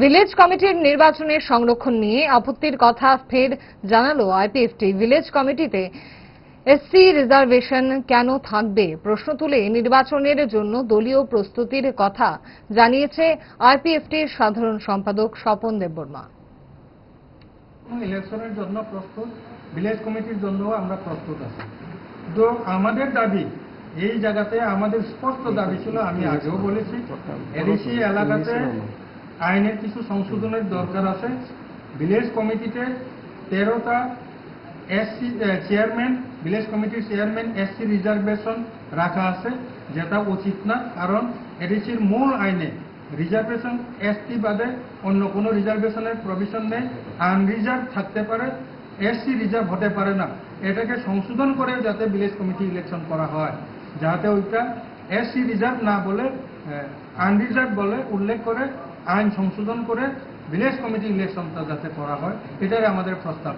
Village কমিটির নির্বাচনের সংরক্ষণ নিয়ে আপত্তির কথা ফের জানালো আইপিএফটি। ভিলেজ কমিটিতে এসসি রিজার্ভেশন কেন থাকবে প্রশ্ন তুলে নির্বাচনের জন্য দলীয় প্রস্তুতির কথা জানিয়েছে আইপিএফটির সাধারণ সম্পাদক স্বপন দেববর্মা। ইলেকশনের জন্য প্রস্তুত, ভিলেজ কমিটির জন্য আমরা প্রস্তুত আছি। তো আমাদের দাবি এই জায়গাতে আমাদের স্পষ্ট দাবি ছিল, আমি আগেও বলেছি, এডিসি এলাকাতে আইনের কিছু সংশোধনের দরকার আছে। ভিলেজ কমিটিতে 13টা এসসি চেয়ারম্যান, ভিলেজ কমিটির চেয়ারম্যান এসসি রিজার্ভেশন রাখা আছে, যেটা উচিত না। কারণ এডিসির মূল আইনে রিজার্ভেশন এসটি বাদে অন্য কোনো রিজার্ভেশনের প্রভিশন নেই। আনরিজার্ভ থাকতে পারে, এসসি রিজার্ভ হতে পারে না। এটাকে সংশোধন করে যাতে ভিলেজ কমিটি ইলেকশন করা হয়, যাতে ওইটা এসসি রিজার্ভ না বলে আনরিজার্ভ বলে উল্লেখ করে আইন সংশোধন করে ভিলেজ কমিটি ইলেকশনটা যাতে করা হয়, এটাই আমাদের প্রস্তাব।